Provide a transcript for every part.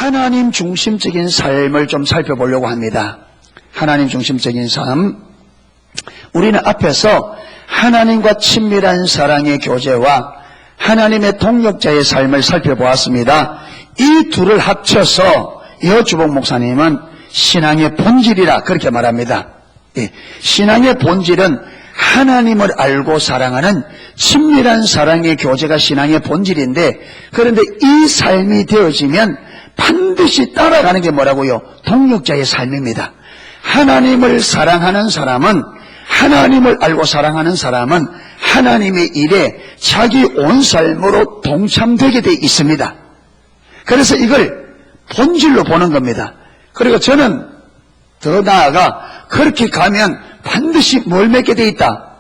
하나님 중심적인 삶을 좀 살펴보려고 합니다. 하나님 중심적인 삶. 우리는 앞에서 하나님과 친밀한 사랑의 교제와 하나님의 동역자의 삶을 살펴보았습니다. 이 둘을 합쳐서 여주복 목사님은 신앙의 본질이라 그렇게 말합니다. 신앙의 본질은 하나님을 알고 사랑하는 친밀한 사랑의 교제가 신앙의 본질인데, 그런데 이 삶이 되어지면 반드시 따라가는 게 뭐라고요? 동역자의 삶입니다. 하나님을 사랑하는 사람은, 하나님을 알고 사랑하는 사람은 하나님의 일에 자기 온 삶으로 동참되게 돼 있습니다. 그래서 이걸 본질로 보는 겁니다. 그리고 저는 더 나아가 그렇게 가면 반드시 뭘 맺게 돼 있다?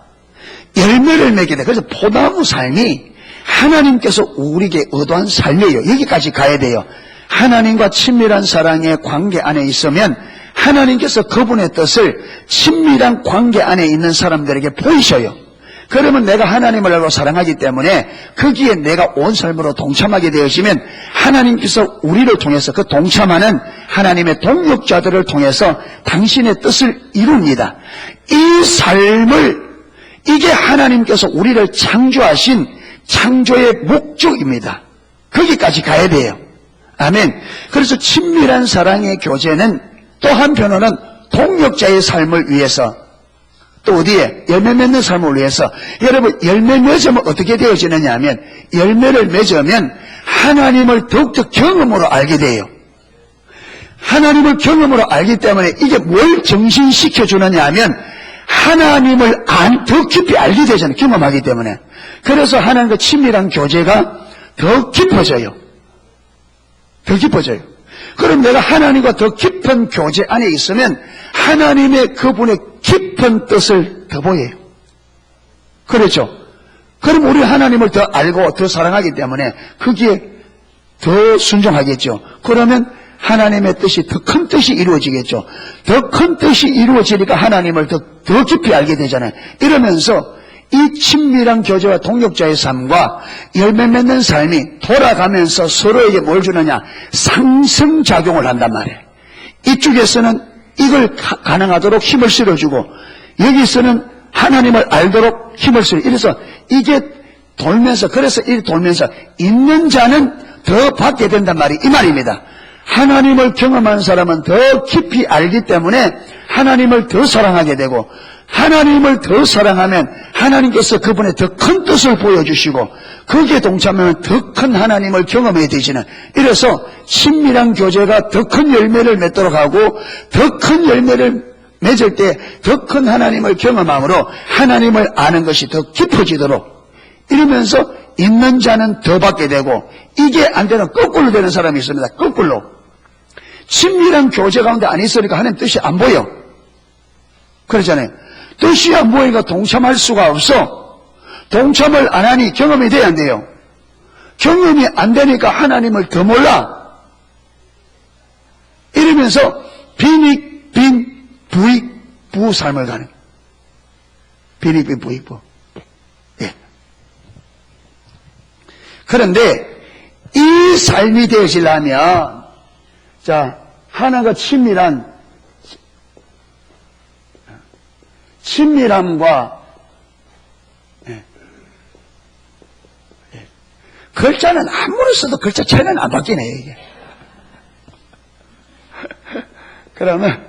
열매를 맺게 돼. 그래서 포도나무 삶이 하나님께서 우리에게 의도한 삶이에요. 여기까지 가야 돼요. 하나님과 친밀한 사랑의 관계 안에 있으면 하나님께서 그분의 뜻을 친밀한 관계 안에 있는 사람들에게 보이셔요. 그러면 내가 하나님을 알고 사랑하기 때문에 거기에 내가 온 삶으로 동참하게 되어지면 하나님께서 우리를 통해서 그 동참하는 하나님의 동역자들을 통해서 당신의 뜻을 이룹니다. 이 삶을, 이게 하나님께서 우리를 창조하신 창조의 목적입니다. 거기까지 가야 돼요. 아멘. 그래서 친밀한 사랑의 교제는 또 한편으로는 동역자의 삶을 위해서, 또 어디에? 열매 맺는 삶을 위해서. 여러분, 열매 맺으면 어떻게 되어지느냐 하면, 열매를 맺으면 하나님을 더욱더 경험으로 알게 돼요. 하나님을 경험으로 알기 때문에 이게 뭘 정신시켜주느냐 하면 하나님을 더 깊이 알게 되잖아요. 경험하기 때문에. 그래서 하나님과 친밀한 교제가 더 깊어져요. 더 깊어져요. 그럼 내가 하나님과 더 깊은 교제 안에 있으면 하나님의 그분의 깊은 뜻을 더 보여요. 그렇죠? 그럼 우리 하나님을 더 알고 더 사랑하기 때문에 거기에 더 순종하겠죠. 그러면 하나님의 뜻이 더 큰 뜻이 이루어지겠죠. 더 큰 뜻이 이루어지니까 하나님을 더 깊이 알게 되잖아요. 이러면서 이 친밀한 교제와 동역자의 삶과 열매 맺는 삶이 돌아가면서 서로에게 뭘 주느냐? 상승작용을 한단 말이에요. 이쪽에서는 이걸 가능하도록 힘을 실어주고, 여기서는 하나님을 알도록 힘을 실어주고, 이래서 이게 돌면서, 그래서 이 돌면서 있는 자는 더 받게 된단 말이 이 말입니다. 하나님을 경험한 사람은 더 깊이 알기 때문에 하나님을 더 사랑하게 되고, 하나님을 더 사랑하면 하나님께서 그분의 더 큰 뜻을 보여주시고, 거기에 동참하면 더 큰 하나님을 경험해야 되지는, 이래서 친밀한 교제가 더 큰 열매를 맺도록 하고, 더 큰 열매를 맺을 때 더 큰 하나님을 경험함으로 하나님을 아는 것이 더 깊어지도록, 이러면서 있는 자는 더 받게 되고, 이게 안 되는 거꾸로 되는 사람이 있습니다. 거꾸로. 친밀한 교제 가운데 안 있으니까 하나님 뜻이 안 보여. 그렇잖아요. 뜻이 안 보이니까 동참할 수가 없어. 동참을 안 하니 경험이 돼야 안 돼요. 경험이 안 되니까 하나님을 더 몰라. 이러면서 부익, 부 삶을 가는. 빈익, 부익, 부. 예. 그런데 이 삶이 되어지려면, 자, 하나가 친밀함과, 글자는 아무리 써도 글자 체는 안 바뀌네, 이게. 그러면,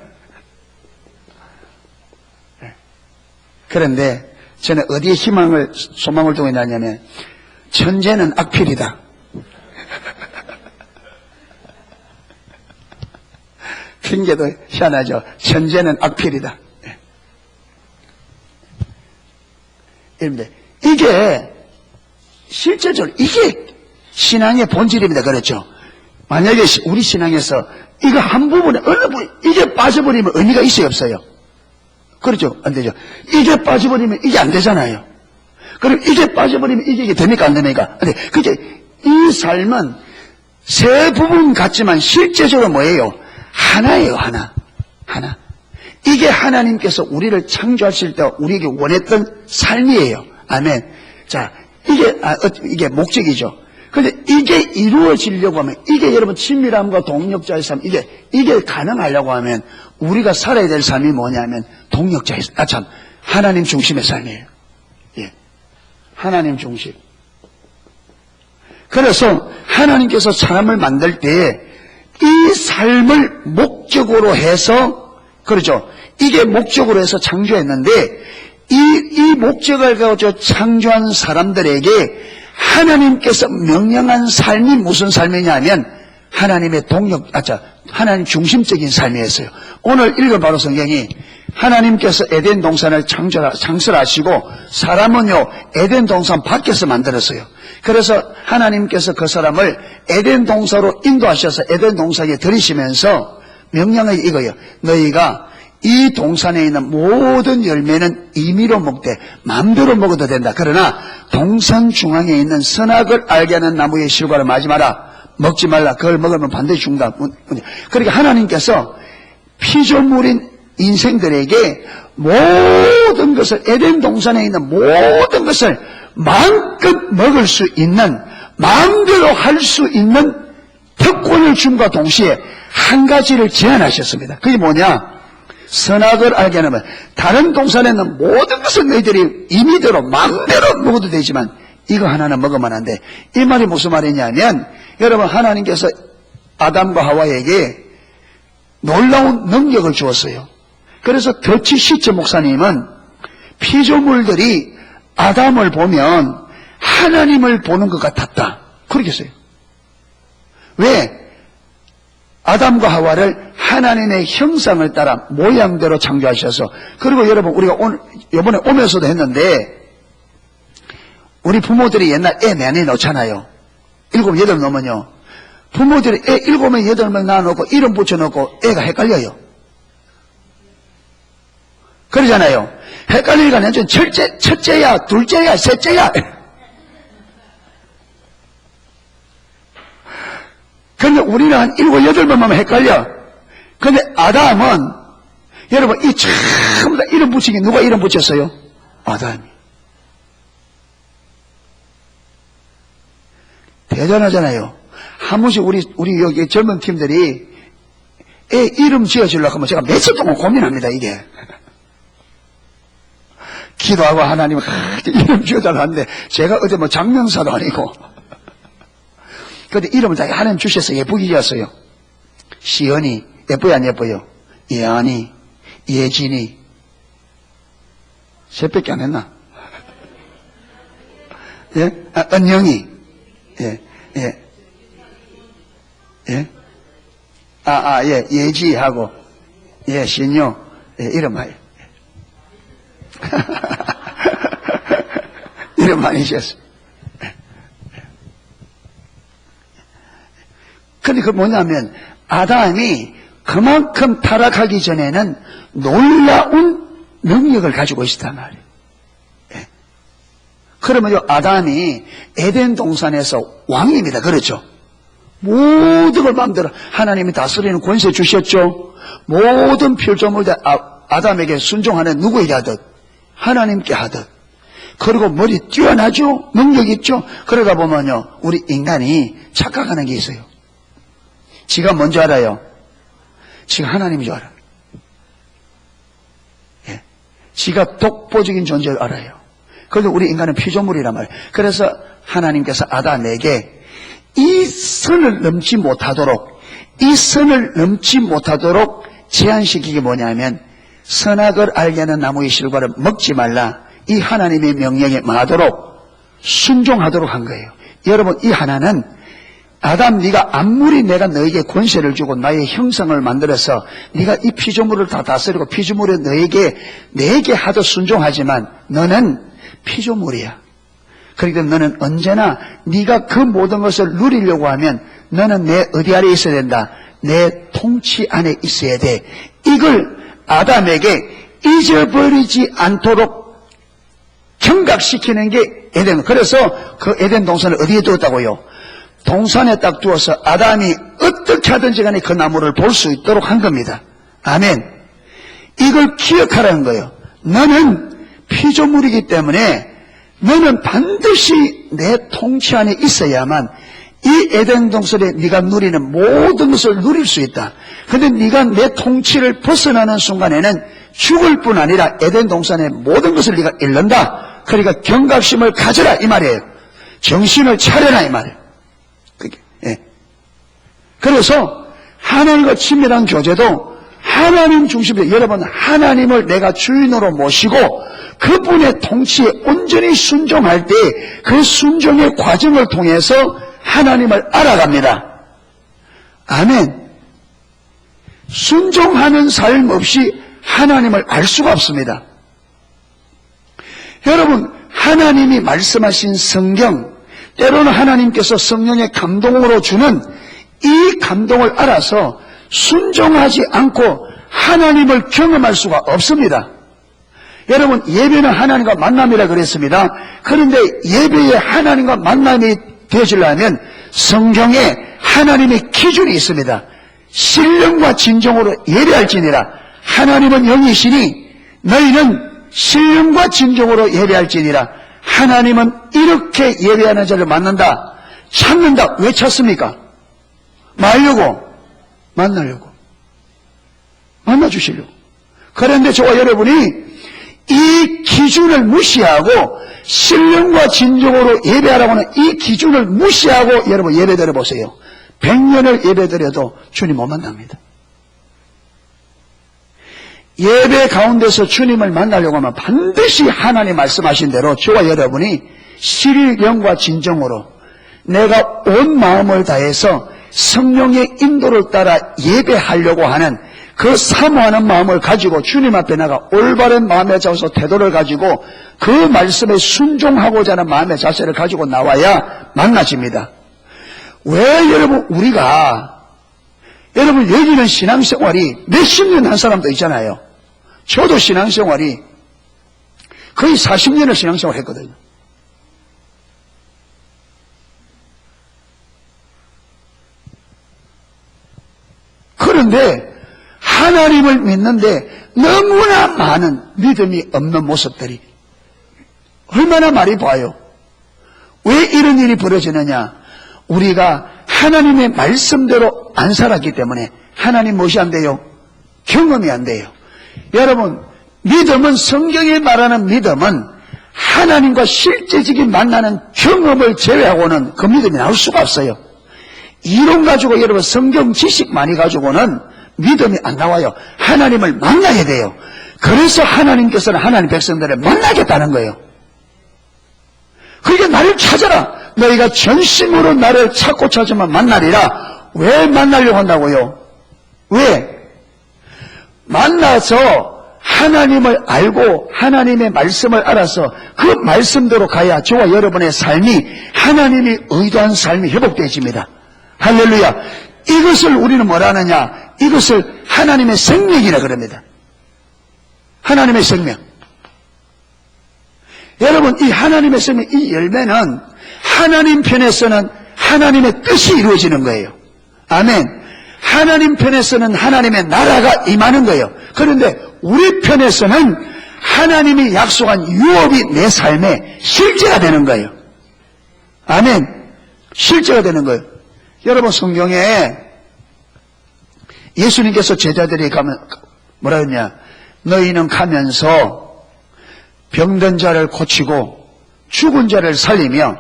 그런데 저는 어디에 소망을 두고 있냐면, 천재는 악필이다. 핑계도 희한하죠. 천재는 악필이다. 여러분들, 이게 실제적으로 이게 신앙의 본질입니다. 그렇죠? 만약에 우리 신앙에서 이거 한 부분에 어느 부분 이게 빠져버리면 의미가 있어요, 없어요? 그렇죠? 안 되죠. 이게 빠져버리면 이게 안 되잖아요. 그럼 이게 빠져버리면 이게 됩니까, 안 됩니까? 근데 그게 이 삶은 세 부분 같지만 실제적으로 뭐예요? 하나예요, 하나. 이게 하나님께서 우리를 창조하실 때 우리에게 원했던 삶이에요. 아멘. 자, 이게 목적이죠. 근데 이게 이루어지려고 하면, 이게 여러분 친밀함과 동력자의 삶, 이게 가능하려고 하면 우리가 살아야 될 삶이 뭐냐면 하나님 중심의 삶이에요. 예. 하나님 중심. 그래서 하나님께서 사람을 만들 때에 이 삶을 목적으로 해서, 그렇죠. 이게 목적으로 해서 창조했는데, 이 목적을 가지고 창조한 사람들에게 하나님께서 명령한 삶이 무슨 삶이냐면 하나님의 하나님 중심적인 삶이었어요. 오늘 읽어봐도 성경이 하나님께서 에덴 동산을 창설하시고 사람은요 에덴 동산 밖에서 만들었어요. 그래서 하나님께서 그 사람을 에덴 동산으로 인도하셔서 에덴 동산에 들이시면서 명령이 이거예요. 너희가 이 동산에 있는 모든 열매는 임의로 먹되 마음대로 먹어도 된다. 그러나 동산 중앙에 있는 선악을 알게 하는 나무의 실과를 마지 마라. 먹지 말라. 그걸 먹으면 반드시 죽는다. 그러니까 하나님께서 피조물인 인생들에게 모든 것을, 에덴 동산에 있는 모든 것을 마음껏 먹을 수 있는, 마음대로 할 수 있는 특권을 줌과 동시에 한 가지를 제안하셨습니다. 그게 뭐냐? 선악을 알게 하면 다른 동산에는 모든 것을 너희들이 임의대로 마음대로 먹어도 되지만 이거 하나는 먹으면 안 돼. 이 말이 무슨 말이냐면, 여러분 하나님께서 아담과 하와에게 놀라운 능력을 주었어요. 그래서 더치 시체 목사님은 피조물들이 아담을 보면 하나님을 보는 것 같았다. 그렇게 했어요. 왜? 아담과 하와를 하나님의 형상을 따라 모양대로 창조하셔서, 그리고 여러분 우리가 이번에 오면서도 했는데, 우리 부모들이 옛날 애 내내 넣잖아요. 7, 8 넣으면요, 부모들이 애 7, 8명 낳아놓고 이름 붙여놓고 애가 헷갈려요. 그러잖아요. 헷갈리니까 완전 첫째야, 둘째야, 셋째야. 근데 우리는 한 7, 8명만 헷갈려. 근데 아담은, 여러분, 이 전부 다 이름 붙이기 누가 이름 붙였어요? 아담이. 대단하잖아요. 한 번씩 우리 여기 젊은 팀들이 애 이름 지어주려고 하면 제가 며칠 동안 고민합니다, 이게. 기도하고 하나님 이름 지어달라는데 제가 어제 뭐 장명사도 아니고. 근데 이름을 다 하나님 주셔서 예쁘게 지었어요. 시연이, 예뻐요, 안 예뻐요? 예안이, 예진이. 셋밖에 안 했나? 예? 은영이. 예, 예. 예? 예, 예지하고, 예, 신요. 예, 이름 많이. 이름 많이 지었어요. 근데 그 뭐냐면, 아담이 그만큼 타락하기 전에는 놀라운 능력을 가지고 있었단 말이에요. 예. 그러면요, 아담이 에덴 동산에서 왕입니다. 그렇죠? 모든 걸 마음대로 하나님이 다스리는 권세 주셨죠? 모든 필조물들 아담에게 순종하는 누구에게 하듯? 하나님께 하듯. 그리고 머리 뛰어나죠? 능력 있죠? 그러다 보면요, 우리 인간이 착각하는 게 있어요. 지가 뭔지 알아요? 지가 하나님인 줄 알아요. 예. 지가 독보적인 존재를 알아요. 그래도 우리 인간은 피조물이란 말이에요. 그래서 하나님께서 아담에게 이 선을 넘지 못하도록 제한시키기 뭐냐면, 선악을 알게 하는 나무의 실과를 먹지 말라. 이 하나님의 명령에 망하도록 순종하도록 한 거예요. 여러분, 이 하나는 아담, 네가 아무리 내가 너에게 권세를 주고 나의 형상을 만들어서 네가 이 피조물을 다 다스리고 피조물이 내게 하도 순종하지만 너는 피조물이야. 그러니까 너는 언제나 네가 그 모든 것을 누리려고 하면 너는 내 어디 아래 있어야 된다. 내 통치 안에 있어야 돼. 이걸 아담에게 잊어버리지 않도록 경각시키는 게 에덴. 그래서 그 에덴 동산을 어디에 두었다고요? 동산에 딱 두어서 아담이 어떻게 하든지 간에 그 나무를 볼 수 있도록 한 겁니다. 아멘. 이걸 기억하라는 거예요. 너는 피조물이기 때문에 너는 반드시 내 통치 안에 있어야만 이 에덴 동산에 네가 누리는 모든 것을 누릴 수 있다. 근데 네가 내 통치를 벗어나는 순간에는 죽을 뿐 아니라 에덴 동산의 모든 것을 네가 잃는다. 그러니까 경각심을 가져라 이 말이에요. 정신을 차려라 이 말이에요. 예. 그래서 하나님과 친밀한 교제도 하나님 중심으로, 여러분 하나님을 내가 주인으로 모시고 그분의 통치에 온전히 순종할 때 그 순종의 과정을 통해서 하나님을 알아갑니다. 아멘. 순종하는 삶 없이 하나님을 알 수가 없습니다. 여러분, 하나님이 말씀하신 성경, 때로는 하나님께서 성령의 감동으로 주는 이 감동을 알아서 순종하지 않고 하나님을 경험할 수가 없습니다. 여러분, 예배는 하나님과 만남이라 그랬습니다. 그런데 예배에 하나님과 만남이 되어지려면 성경에 하나님의 기준이 있습니다. 신령과 진정으로 예배할지니라. 하나님은 영이시니 너희는 신령과 진정으로 예배할지니라. 하나님은 이렇게 예배하는 자를 만난다, 찾는다. 왜 찾습니까? 만나려고, 만나주시려고. 그런데 저와 여러분이 이 기준을 무시하고 신령과 진정으로 예배하라고 하는 이 기준을 무시하고 여러분 예배드려 보세요. 100년을 예배드려도 주님 못 만납니다. 예배 가운데서 주님을 만나려고 하면 반드시 하나님 말씀하신 대로 저와 여러분이 신령과 진정으로 내가 온 마음을 다해서 성령의 인도를 따라 예배하려고 하는 그 사모하는 마음을 가지고 주님 앞에 나가 올바른 마음의 자세, 태도를 가지고 그 말씀에 순종하고자 하는 마음의 자세를 가지고 나와야 만나집니다. 왜 여러분 여러분 여기는 신앙생활이 몇십 년 한 사람도 있잖아요. 저도 신앙생활이 거의 40년을 신앙생활 했거든요. 그런데 하나님을 믿는데 너무나 많은 믿음이 없는 모습들이 얼마나 많이 봐요. 왜 이런 일이 벌어지느냐? 우리가 하나님의 말씀대로 안 살았기 때문에. 하나님 무엇이 안 돼요? 경험이 안 돼요. 여러분, 믿음은, 성경에 말하는 믿음은 하나님과 실제적인 만나는 경험을 제외하고는 그 믿음이 나올 수가 없어요. 이론 가지고 여러분 성경 지식 많이 가지고는 믿음이 안 나와요. 하나님을 만나야 돼요. 그래서 하나님께서는 하나님 백성들을 만나겠다는 거예요. 그러니까 나를 찾아라. 너희가 전심으로 나를 찾고 찾으면 만나리라. 왜 만나려고 한다고요? 왜? 만나서 하나님을 알고 하나님의 말씀을 알아서 그 말씀대로 가야 저와 여러분의 삶이 하나님이 의도한 삶이 회복되어집니다. 할렐루야. 이것을 우리는 뭐라 하느냐? 이것을 하나님의 생명이라 그럽니다. 하나님의 생명. 여러분, 이 하나님의 생명, 이 열매는 하나님 편에서는 하나님의 뜻이 이루어지는 거예요. 아멘. 하나님 편에서는 하나님의 나라가 임하는 거예요. 그런데 우리 편에서는 하나님이 약속한 유업이 내 삶에 실제가 되는 거예요. 아멘. 실제가 되는 거예요. 여러분, 성경에 예수님께서 제자들이 가면 뭐라 했냐? 너희는 가면서 병든 자를 고치고 죽은 자를 살리며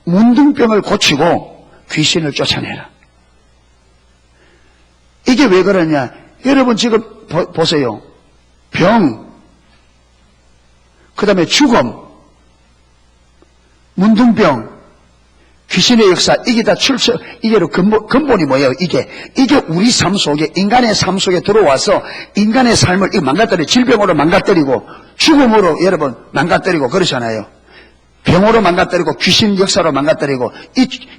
문둥병을 고치고 귀신을 쫓아내라. 이게 왜 그러냐? 여러분 지금 보세요. 병, 그 다음에 죽음, 문둥병, 귀신의 역사, 이게 다 이게 근본이 뭐예요? 이게 우리 삶 속에, 인간의 삶 속에 들어와서 인간의 삶을 망가뜨리고, 질병으로 망가뜨리고, 죽음으로 여러분 망가뜨리고 그러잖아요. 병으로 망가뜨리고, 귀신 역사로 망가뜨리고,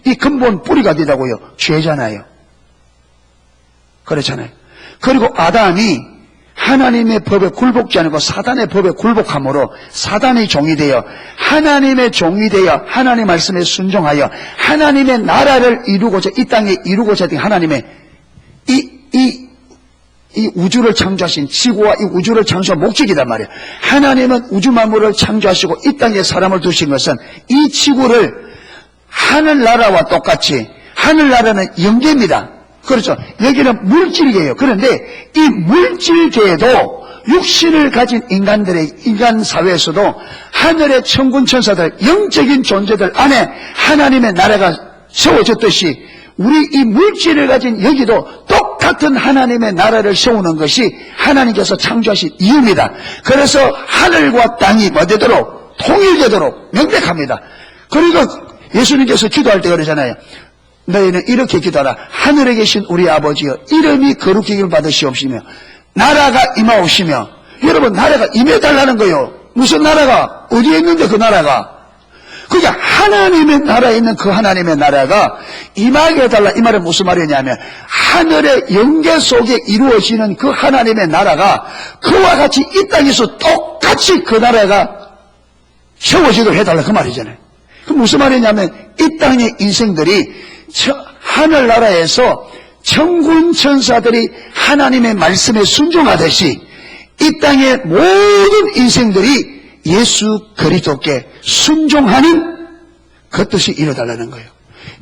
이 근본 뿌리가 되다고요. 죄잖아요. 그렇잖아요. 그리고 아담이 하나님의 법에 굴복지 않고 사단의 법에 굴복함으로 사단의 종이 되어 하나님의 종이 되어 하나님의 말씀에 순종하여 하나님의 나라를 이루고자, 이 땅에 이루고자 된 하나님의 이 우주를 창조하신, 지구와 이 우주를 창조한 목적이란 말이에요. 하나님은 우주 만물을 창조하시고 이 땅에 사람을 두신 것은 이 지구를 하늘나라와 똑같이 하늘나라는 영계입니다. 그렇죠. 여기는 물질계예요. 그런데 이 물질계에도 육신을 가진 인간 사회에서도 하늘의 천군 천사들, 영적인 존재들 안에 하나님의 나라가 세워졌듯이 우리 이 물질을 가진 여기도 똑같은 하나님의 나라를 세우는 것이 하나님께서 창조하신 이유입니다. 그래서 하늘과 땅이 뭐되도록 통일되도록 명백합니다. 그리고 예수님께서 기도할 때 그러잖아요. 너희는 이렇게 기도하라. 하늘에 계신 우리 아버지여, 이름이 거룩하길 받으시옵시며 나라가 임하옵시며. 여러분, 나라가 임해달라는 거요. 무슨 나라가? 어디에 있는데 그 나라가? 그게 하나님의 나라에 있는 그 하나님의 나라가 임하게 해달라. 이 말은 무슨 말이냐면 하늘의 영계 속에 이루어지는 그 하나님의 나라가 그와 같이 이 땅에서 똑같이 그 나라가 세워지도록 해달라 그 말이잖아요. 그 무슨 말이냐면 이 땅의 인생들이 하늘나라에서 천군 천사들이 하나님의 말씀에 순종하듯이 이 땅의 모든 인생들이 예수 그리스도께 순종하는 그 뜻이 이뤄달라는 거예요.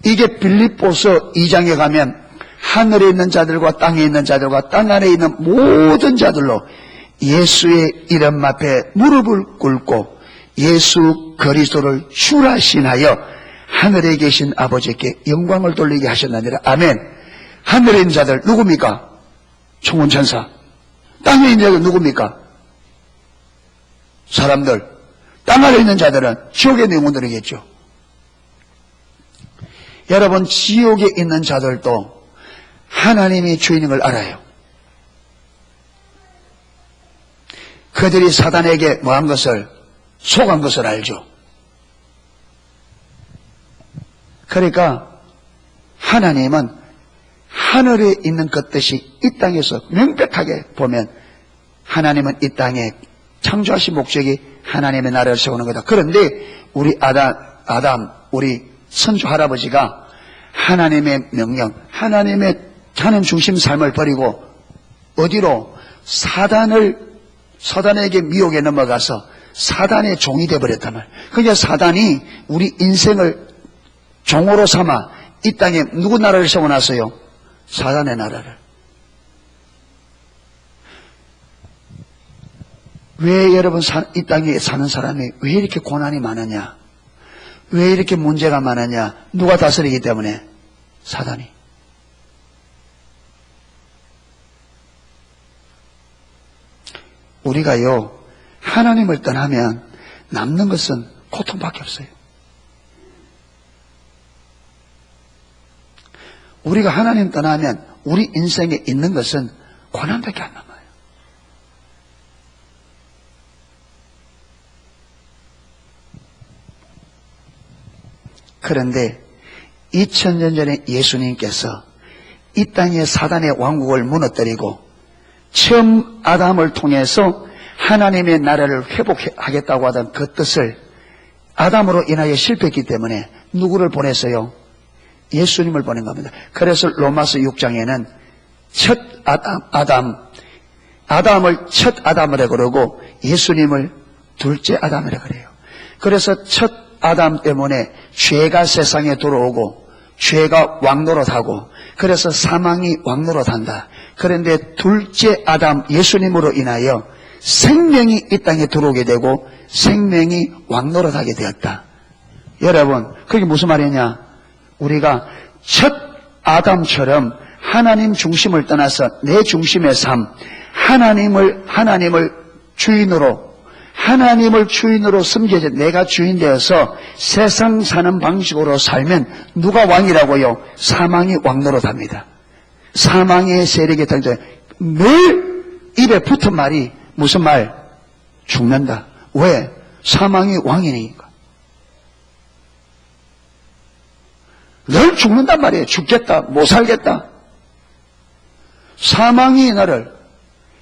이게 빌립보서 2장에 가면 하늘에 있는 자들과 땅에 있는 자들과 땅 안에 있는 모든 자들로 예수의 이름 앞에 무릎을 꿇고 예수 그리스도를 주라 신하여 하늘에 계신 아버지께 영광을 돌리게 하셨느니라. 아멘. 하늘에 있는 자들 누굽니까? 천군 천사. 땅에 있는 자들 누굽니까? 사람들. 땅 아래 있는 자들은 지옥의 영혼들이겠죠. 여러분, 지옥에 있는 자들도 하나님이 주인인 걸 알아요. 그들이 사단에게 뭐한 것을, 속한 것을 알죠. 그러니까 하나님은 하늘에 있는 것 뜻이 이 땅에서 명백하게 보면 하나님은 이 땅에 창조하신 목적이 하나님의 나라를 세우는 거다. 그런데 우리 아담 우리 선조 할아버지가 하나님의 명령, 하나님의 자는 중심 삶을 버리고 어디로? 사단에게 미혹에 넘어가서 사단의 종이 되어버렸단 말이에요. 그러니까 사단이 우리 인생을 종으로 삼아 이 땅에 누구 나라를 세워놨어요? 사단의 나라를. 왜 여러분 이 땅에 사는 사람이 왜 이렇게 고난이 많으냐? 왜 이렇게 문제가 많으냐? 누가 다스리기 때문에? 사단이. 우리가요, 하나님을 떠나면 남는 것은 고통밖에 없어요. 우리가 하나님 떠나면 우리 인생에 있는 것은 고난밖에 안 남아요. 그런데 2000년 전에 예수님께서 이 땅에 사단의 왕국을 무너뜨리고 처음 아담을 통해서 하나님의 나라를 회복하겠다고 하던 그 뜻을 아담으로 인하여 실패했기 때문에 누구를 보냈어요? 예수님을 보낸 겁니다. 그래서 로마서 6장에는 첫 아담을 첫 아담이라 그러고 예수님을 둘째 아담이라 그래요. 그래서 첫 아담 때문에 죄가 세상에 들어오고 죄가 왕노릇하고 그래서 사망이 왕노릇한다. 그런데 둘째 아담 예수님으로 인하여 생명이 이 땅에 들어오게 되고 생명이 왕노릇하게 되었다. 여러분, 그게 무슨 말이냐? 우리가 첫 아담처럼 하나님 중심을 떠나서 내 중심의 삶, 하나님을 주인으로 섬겨져 내가 주인 되어서 세상 사는 방식으로 살면 누가 왕이라고요? 사망이 왕노릇합니다. 사망의 세력에 달려 늘 입에 붙은 말이 무슨 말? 죽는다. 왜? 사망이 왕이니까. 늘 죽는단 말이에요. 죽겠다, 못 살겠다. 사망이 나를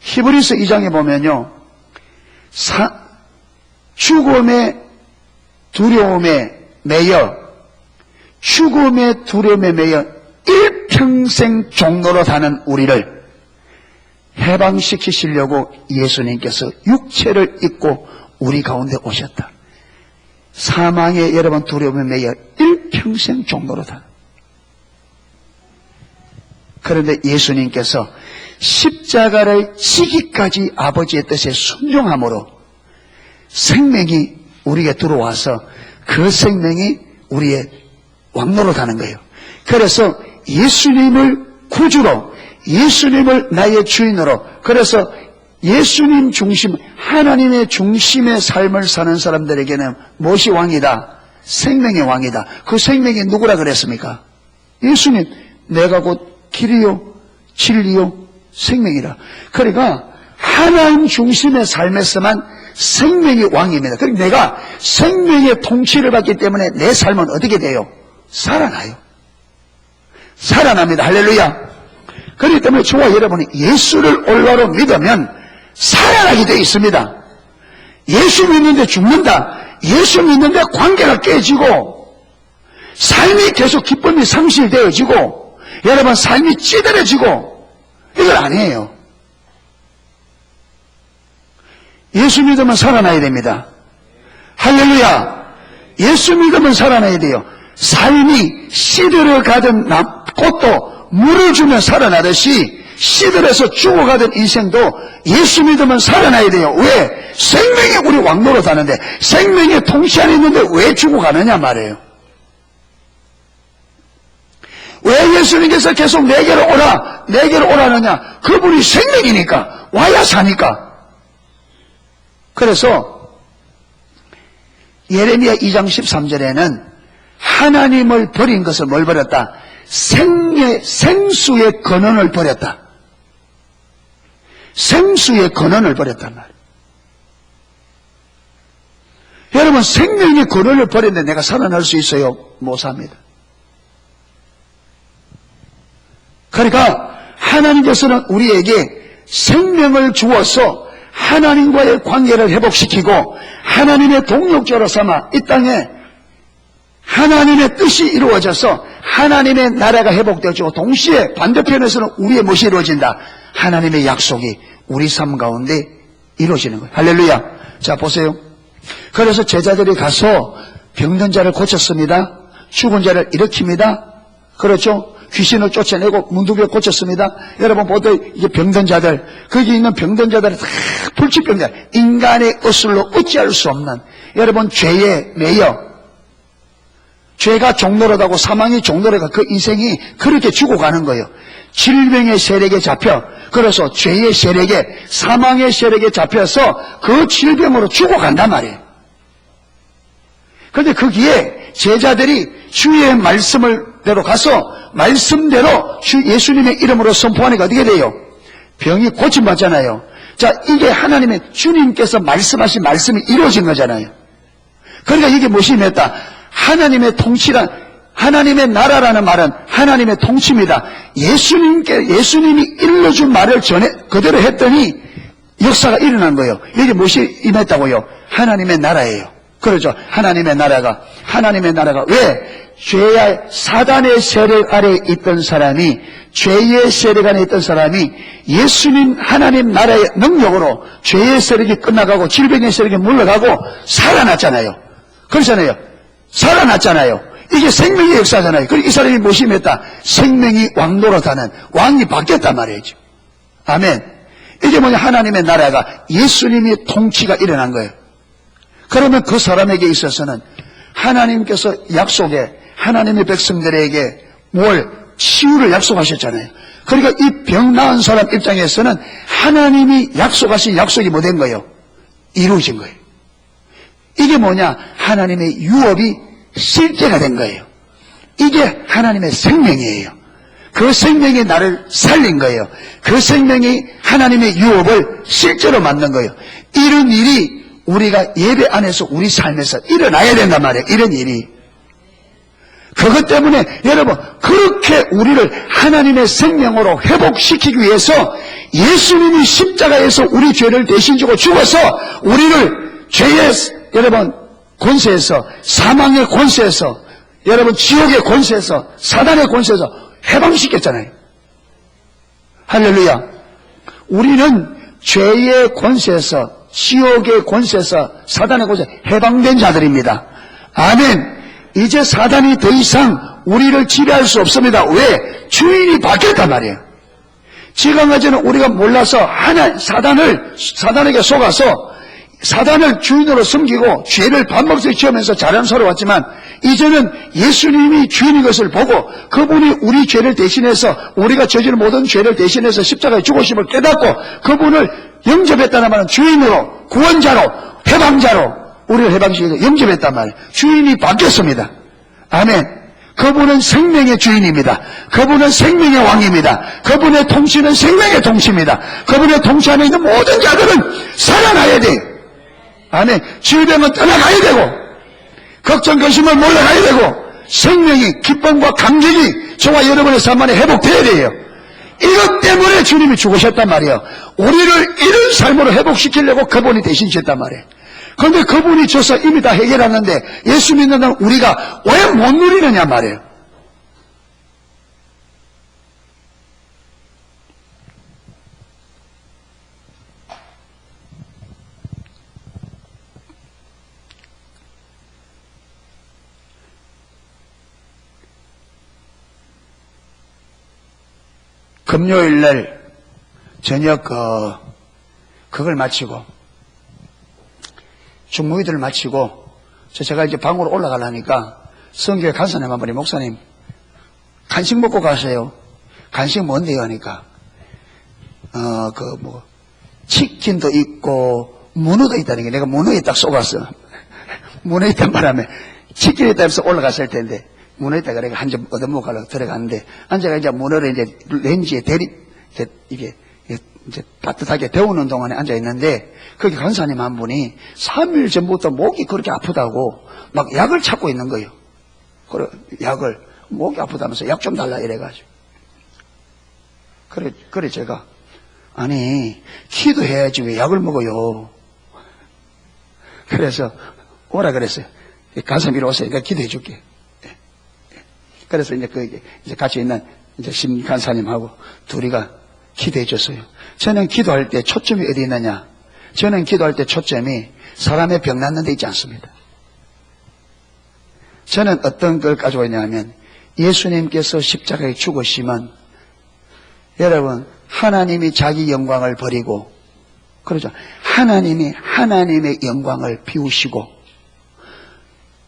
히브리서 2장에 보면요, 죽음의 두려움에 매여 일평생 종노릇하는 우리를 해방시키시려고 예수님께서 육체를 입고 우리 가운데 오셨다. 사망의 여러분 두려움에 매여 일평생 종노릇하는. 그런데 예수님께서 십자가를 지기까지 아버지의 뜻에 순종함으로 생명이 우리에게 들어와서 그 생명이 우리의 왕노릇하는 거예요. 그래서 예수님을 구주로, 예수님을 나의 주인으로, 그래서 예수님 중심, 하나님의 중심의 삶을 사는 사람들에게는 무엇이 왕이다? 생명의 왕이다. 그 생명이 누구라 그랬습니까? 예수님, 내가 곧 길이요 진리요 생명이라. 그러니까 하나님 중심의 삶에서만 생명이 왕입니다. 그러니까 내가 생명의 통치를 받기 때문에 내 삶은 어떻게 돼요? 살아나요. 살아납니다. 할렐루야. 그렇기 때문에 저와 여러분이 예수를 올바로 믿으면 살아나게 되어 있습니다. 예수 믿는데 죽는다. 예수 믿는데 관계가 깨지고 삶이 계속 기쁨이 상실되어지고 여러분 삶이 찌들어지고 이걸 아니에요. 예수 믿으면 살아나야 됩니다. 할렐루야. 예수 믿으면 살아나야 돼요. 삶이 시들어가던 꽃도 물을 주면 살아나듯이 시들어서 죽어가던 인생도 예수 믿으면 살아나야 돼요. 왜? 생명이 우리 왕노릇 하는데 생명이 통치 안에 있는데 왜 죽어가느냐 말이에요. 왜 예수님께서 계속 내게로 오라, 내게로 오라느냐? 그분이 생명이니까, 와야 사니까. 그래서 예레미야 2장 13절에는 하나님을 버린 것을 뭘 버렸다? 생수의 근원을 버렸다. 생수의 근원을 버렸단 말이에요. 여러분, 생명의 근원을 버렸는데 내가 살아날 수 있어요? 못 삽니다. 그러니까 하나님께서는 우리에게 생명을 주어서 하나님과의 관계를 회복시키고 하나님의 동력자로 삼아 이 땅에 하나님의 뜻이 이루어져서 하나님의 나라가 회복되어지고 동시에 반대편에서는 우리의 무엇이 이루어진다? 하나님의 약속이 우리 삶 가운데 이루어지는 거예요. 할렐루야. 자, 보세요. 그래서 제자들이 가서 병든 자를 고쳤습니다. 죽은 자를 일으킵니다. 그렇죠? 귀신을 쫓아내고 문둥이를 고쳤습니다. 여러분 보통 이제 병든 자들, 거기 있는 병든 자들은 다 불치병자, 인간의 의술로 어찌할 수 없는 여러분 죄에 매여 죄가 종노릇하고 사망이 종노릇하고 그 인생이 그렇게 죽어가는 거예요. 질병의 세력에 잡혀 그래서 죄의 세력에 사망의 세력에 잡혀서 그 질병으로 죽어간단 말이에요. 그런데 거기에 제자들이 주의 말씀을 대로 가서 말씀대로 주 예수님의 이름으로 선포하니까 어떻게 돼요? 병이 고침받잖아요. 자, 이게 하나님의 주님께서 말씀하신 말씀이 이루어진 거잖아요. 그러니까 이게 무엇이 맺다? 하나님의 통치란, 하나님의 나라라는 말은 하나님의 통치입니다. 예수님이 일러준 말을 그대로 했더니 역사가 일어난 거예요. 이게 무엇이 임했다고요? 하나님의 나라예요. 그렇죠. 하나님의 나라가 왜? 죄의 사단의 세력 아래에 있던 사람이, 죄의 세력 안에 있던 사람이 예수님 하나님 나라의 능력으로 죄의 세력이 끝나가고 질병의 세력이 물러가고 살아났잖아요. 그렇잖아요. 살아났잖아요. 이게 생명의 역사잖아요. 그리고 이 사람이 무엇이 임했다? 생명이 왕노릇하는 왕이 바뀌었단 말이죠. 아멘. 이게 뭐냐? 하나님의 나라가 예수님이 통치가 일어난 거예요. 그러면 그 사람에게 있어서는 하나님께서 약속에 하나님의 백성들에게 치유를 약속하셨잖아요. 그러니까 이 병 나은 사람 입장에서는 하나님이 약속하신 약속이 뭐 된 거예요? 이루어진 거예요. 이게 뭐냐? 하나님의 유업이 실제가 된 거예요. 이게 하나님의 생명이에요. 그 생명이 나를 살린 거예요. 그 생명이 하나님의 유업을 실제로 만든 거예요. 이런 일이 우리가 예배 안에서 우리 삶에서 일어나야 된단 말이에요. 이런 일이. 그것 때문에 여러분 그렇게 우리를 하나님의 생명으로 회복시키기 위해서 예수님이 십자가에서 우리 죄를 대신 지고 죽어서 우리를 죄의 여러분 권세에서 사망의 권세에서 여러분 지옥의 권세에서 사단의 권세에서 해방시켰잖아요. 할렐루야. 우리는 죄의 권세에서 지옥의 권세에서 사단의 권세에서 해방된 자들입니다. 아멘. 이제 사단이 더 이상 우리를 지배할 수 없습니다. 왜? 주인이 바뀌었단 말이에요. 지금까지는 우리가 몰라서 사단에게 속아서 사단을 주인으로 섬기고 죄를 반복해서 지으면서 자랑스러웠지만 이제는 예수님이 주인인 것을 보고 그분이 우리 죄를 대신해서 우리가 저지른 모든 죄를 대신해서 십자가에 죽으심을 깨닫고 그분을 영접했다는 말은 주인으로 구원자로 해방자로 우리를 해방시키고 영접했단 말이에요. 주인이 바뀌었습니다. 아멘. 그분은 생명의 주인입니다. 그분은 생명의 왕입니다. 그분의 통치는 생명의 통치입니다. 그분의 통치 안에 있는 모든 자들은 살아나야 돼요. 아멘. 질병은 떠나가야 되고 걱정 근심은 몰라가야 되고 생명이 기쁨과 감격이 저와 여러분의 삶 안에 회복돼야 돼요. 이것 때문에 주님이 죽으셨단 말이에요. 우리를 이런 삶으로 회복시키려고 그분이 대신 졌단 말이에요. 그런데 그분이 져서 이미 다 해결하는데 예수 믿는 우리가 왜 못 누리느냐 말이에요. 금요일 날 저녁 그걸 마치고 중무기들을 마치고 제가 이제 방으로 올라가려니까 성교회 간사님 한 분이 목사님 간식 먹고 가세요. 간식 뭔데요? 하니까 치킨도 있고 문어도 있다는 게 내가 문어에 딱 속았어. 문어에 있단 바람에 치킨에 따라서 올라갔을 텐데 문어에다가 내가 한 점 얻어먹으려고 들어갔는데 앉아가 이제 문어를 이제 렌지에 이게 이제 따뜻하게 데우는 동안에 앉아 있는데 거기 간사님 한 분이 3일 전부터 목이 그렇게 아프다고 막 약을 찾고 있는 거예요. 그래 약을 목이 아프다면서 약 좀 달라 이래가지고 그래 제가 아니 기도해야지 왜 약을 먹어요. 그래서 오라 그랬어요. 간사님 이리 오세요. 내가 기도해 줄게. 그래서 이제 같이 있는 이제 심 간사님하고 둘이가 기도해 줬어요. 저는 기도할 때 초점이 어디 있느냐? 저는 기도할 때 초점이 사람의 병 낫는 데 있지 않습니다. 저는 어떤 걸 가지고 있냐면 예수님께서 십자가에 죽으시면 여러분 하나님이 자기 영광을 버리고 그러죠. 하나님이 하나님의 영광을 비우시고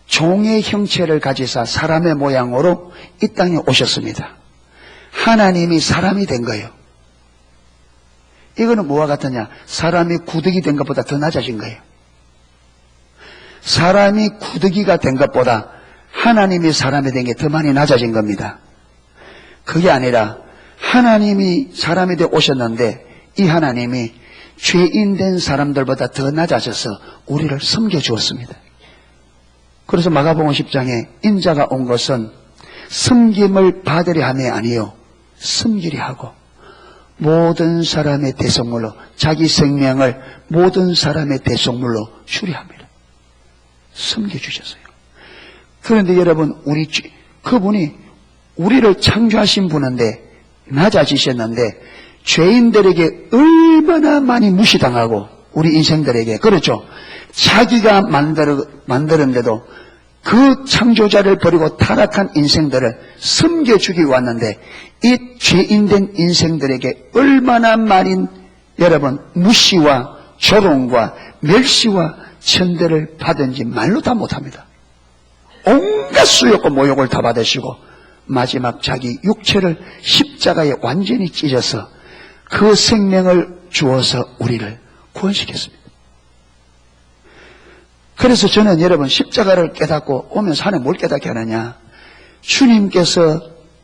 종의 형체를 가지사 사람의 모양으로 이 땅에 오셨습니다. 하나님이 사람이 된 거예요. 이거는 뭐와 같으냐? 사람이 구더기 된 것보다 더 낮아진 거예요. 사람이 구더기가 된 것보다 하나님이 사람이 된 게 더 많이 낮아진 겁니다. 그게 아니라 하나님이 사람이 되어 오셨는데 이 하나님이 죄인 된 사람들보다 더 낮아져서 우리를 섬겨주었습니다. 그래서 마가복음 10장에 인자가 온 것은 섬김을 받으려 함이 아니요 섬기려 하고 모든 사람의 대속물로 자기 생명을 모든 사람의 대속물로 주려 합니다. 섬겨주셨어요. 그런데 여러분 그분이 우리를 창조하신 분인데 낮아지셨는데 죄인들에게 얼마나 많이 무시당하고 우리 인생들에게 그렇죠. 자기가 만들었는데도 그 창조자를 버리고 타락한 인생들을 섬겨주기 왔는데 이 죄인된 인생들에게 얼마나 많은 여러분 무시와 조롱과 멸시와 천대를 받은지 말로 다 못합니다. 온갖 수욕과 모욕을 다 받으시고 마지막 자기 육체를 십자가에 완전히 찢어서 그 생명을 주어서 우리를 구원시켰습니다. 그래서 저는 여러분 십자가를 깨닫고 오면서 하나님 뭘 깨닫게 하느냐? 주님께서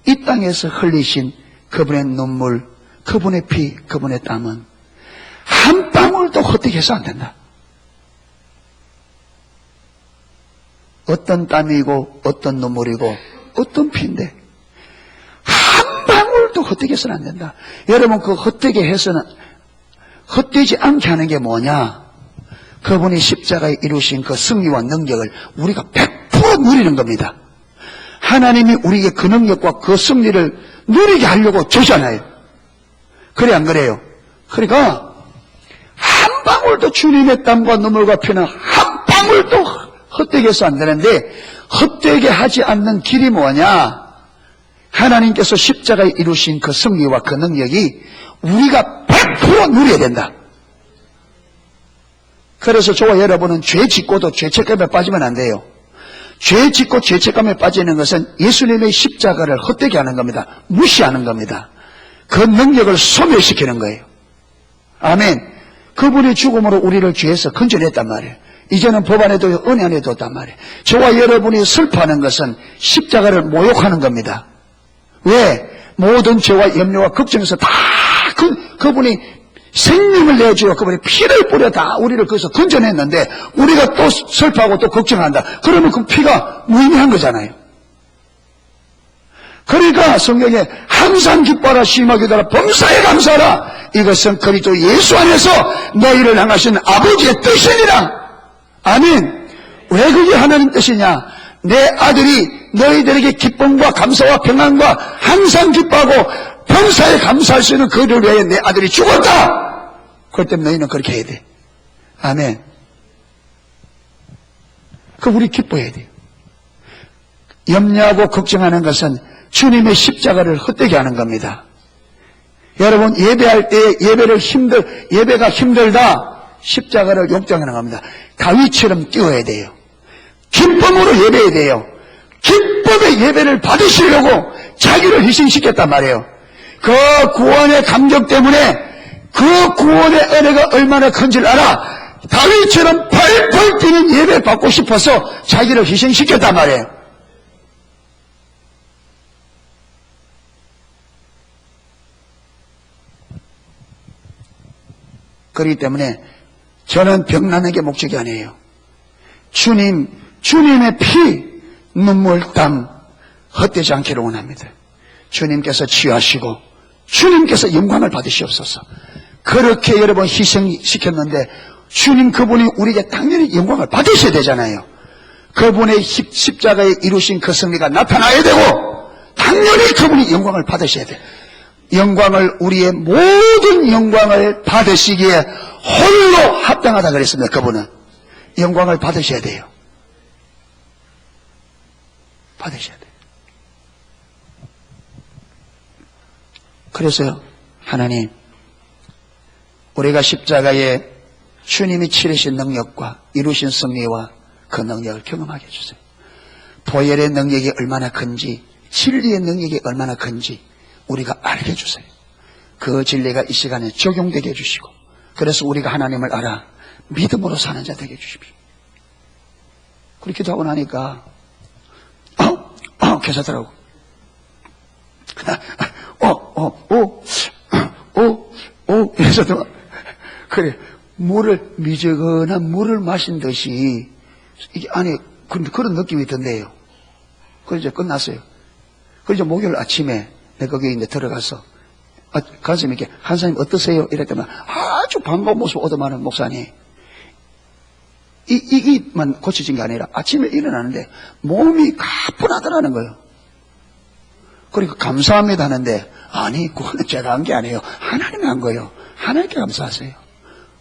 이 땅에서 흘리신 그분의 눈물, 그분의 피, 그분의 땀은 한 방울도 헛되게 해서 안 된다. 어떤 땀이고 어떤 눈물이고 어떤 피인데 한 방울도 헛되게 해서는 안 된다. 여러분 그 헛되게 해서는 헛되지 않게 하는 게 뭐냐? 그분이 십자가에 이루신 그 승리와 능력을 우리가 100% 누리는 겁니다. 하나님이 우리에게 그 능력과 그 승리를 누리게 하려고 주잖아요. 그래 안 그래요? 그러니까 한 방울도 주님의 땀과 눈물과 피는 한 방울도 헛되게 해서 안 되는데 헛되게 하지 않는 길이 뭐냐? 하나님께서 십자가에 이루신 그 승리와 그 능력이 우리가 100% 누려야 된다. 그래서 저와 여러분은 죄 짓고도 죄책감에 빠지면 안 돼요. 죄 짓고 죄책감에 빠지는 것은 예수님의 십자가를 헛되게 하는 겁니다. 무시하는 겁니다. 그 능력을 소멸시키는 거예요. 아멘. 그분의 죽음으로 우리를 죄에서 건져냈단 말이에요. 이제는 법 안에도 은혜 안에 뒀단 말이에요. 저와 여러분이 슬퍼하는 것은 십자가를 모욕하는 겁니다. 왜? 모든 죄와 염려와 걱정에서 다 그분이 생명을 내주어 그분이 피를 뿌려 다 우리를 거기서 건져냈는데 우리가 또 슬퍼하고 또 걱정한다. 그러면 그 피가 무의미한 거잖아요. 그러니까 성경에 항상 기뻐하라 심하게 기도하라 범사에 감사하라. 이것은 그리스도 예수 안에서 너희를 향하신 아버지의 뜻이니라. 아멘. 왜 그게 하나님 뜻이냐? 내 아들이 너희들에게 기쁨과 감사와 평안과 항상 기뻐하고 범사에 감사할 수 있는 그를 위해 내 아들이 죽었다. 그럴 때 너희는 그렇게 해야 돼. 아멘. 그 우리 기뻐해야 돼요. 염려하고 걱정하는 것은 주님의 십자가를 헛되게 하는 겁니다. 여러분 예배할 때 예배가 힘들다. 십자가를 용정하는 겁니다. 다윗처럼 뛰어야 돼요. 기쁨으로 예배해야 돼요. 기쁨의 예배를 받으시려고 자기를 희생시켰단 말이에요. 그 구원의 감격 때문에 그 구원의 은혜가 얼마나 큰지를 알아. 다윗처럼 펄펄 뛰는 예배 받고 싶어서 자기를 희생시켰단 말이에요. 그렇기 때문에 저는 병나는 게 목적이 아니에요. 주님의 피, 눈물, 땀 헛되지 않기를 원합니다. 주님께서 치유하시고 주님께서 영광을 받으시옵소서. 그렇게 여러 번 희생시켰는데 주님 그분이 우리에게 당연히 영광을 받으셔야 되잖아요. 그분의 십자가에 이루신 그 승리가 나타나야 되고 당연히 그분이 영광을 받으셔야 돼요. 영광을 우리의 모든 영광을 받으시기에 홀로 합당하다 그랬습니다. 그분은 영광을 받으셔야 돼요. 받으셔야 돼요. 그래서 하나님 우리가 십자가에 주님이 치르신 능력과 이루신 승리와 그 능력을 경험하게 해주세요. 보혈의 능력이 얼마나 큰지 진리의 능력이 얼마나 큰지 우리가 알게 해주세요. 그 진리가 이 시간에 적용되게 해주시고 그래서 우리가 하나님을 알아 믿음으로 사는 자 되게 해주십시오. 그렇게 기도하고 나니까 괜찮더라고. 이래서 그래 미지근한 물을 마신 듯이 이게 안에 그런 느낌이 든대요. 그래서 이제 끝났어요. 그래서 목요일 아침에 내가 거기 이제 들어가서 가슴이 이렇게 한사님 어떠세요? 이랬더니 아주 반가운 모습 얻어가는 목사님. 이만 고쳐진 게 아니라 아침에 일어나는데 몸이 가뿐하더라는 거예요. 그러니까 감사합니다 하는데 아니 그거는 제가 한 게 아니에요. 하나님이 한 거예요. 하나님께 감사하세요.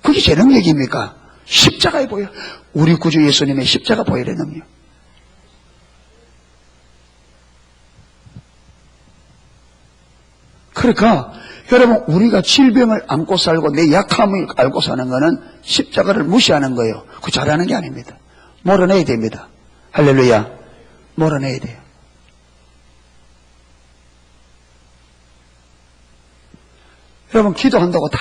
그게 제 능력입니까? 십자가에 보여. 우리 구주 예수님의 십자가 보혈의 능력. 그러니까 여러분 우리가 질병을 안고 살고 내 약함을 알고 사는 거는 십자가를 무시하는 거예요. 그거 잘하는 게 아닙니다. 몰아내야 됩니다. 할렐루야. 몰아내야 돼요. 여러분 기도한다고 다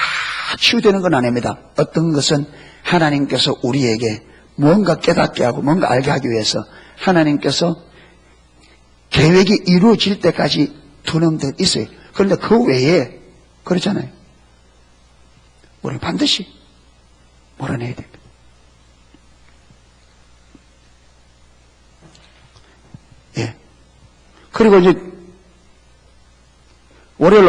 치유되는 건 아닙니다. 어떤 것은 하나님께서 우리에게 뭔가 깨닫게 하고 뭔가 알게 하기 위해서 하나님께서 계획이 이루어질 때까지 두는 데 있어요. 그런데 그 외에 그렇잖아요. 우리는 반드시 몰아내야 됩니다. 예. 그리고 이제 월요일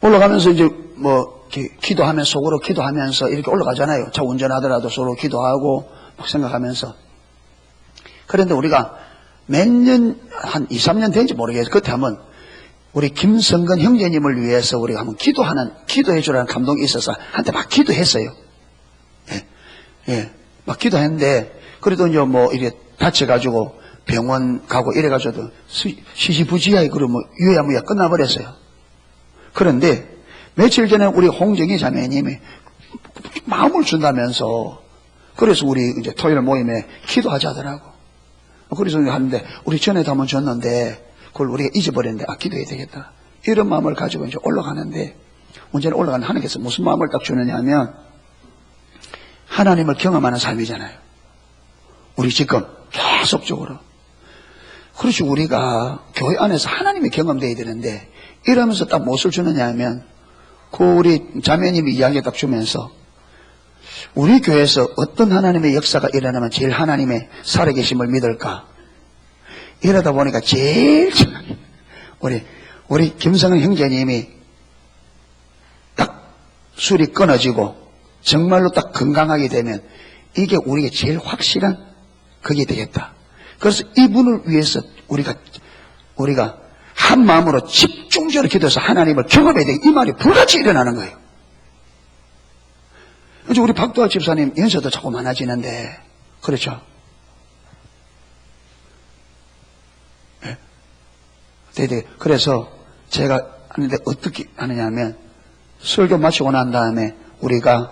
올라가면서 이제 뭐 이렇게 기도하면서 속으로 기도하면서 이렇게 올라가잖아요. 차 운전하더라도 서로 기도하고 막 생각하면서. 그런데 우리가 몇 년, 한 2, 3년 된지 모르겠어요. 그때 한번 우리 김성근 형제님을 위해서 우리가 한번 기도해 주라는 감동이 있어서 한테 막 기도했어요. 예. 예, 막 기도했는데, 그래도 이제 뭐, 이렇게 다쳐가지고 병원 가고 이래가지고 시시부지하게 그러면 유야무야 끝나버렸어요. 그런데 며칠 전에 우리 홍정희 자매님이 마음을 준다면서, 그래서 우리 이제 토요일 모임에 기도하자더라고. 그래서 하는데, 우리 전에도 한번 줬는데, 그걸 우리가 잊어버렸는데, 기도해야 되겠다. 이런 마음을 가지고 이제 올라가는데, 언제나 올라가는 하나님께서 무슨 마음을 딱 주느냐 하면, 하나님을 경험하는 삶이잖아요. 우리 지금 계속적으로. 그렇지, 우리가 교회 안에서 하나님이 경험되어야 되는데, 이러면서 딱 무엇을 주느냐 하면, 그 우리 자매님이 이야기 딱 주면서, 우리 교회에서 어떤 하나님의 역사가 일어나면 제일 하나님의 살아계심을 믿을까? 이러다 보니까 제일 우리 김성은 형제님이 딱 술이 끊어지고 정말로 딱 건강하게 되면 이게 우리가 제일 확실한 그게 되겠다. 그래서 이분을 위해서 우리가 한 마음으로 집중적으로 기도해서 하나님을 경험해야 돼. 이 말이 불같이 일어나는 거예요. 그래서 우리 박도학 집사님 연세도 자꾸 많아지는데, 그렇죠? 네. 그래서 제가 하는데 어떻게 하느냐 하면, 설교 마치고 난 다음에 우리가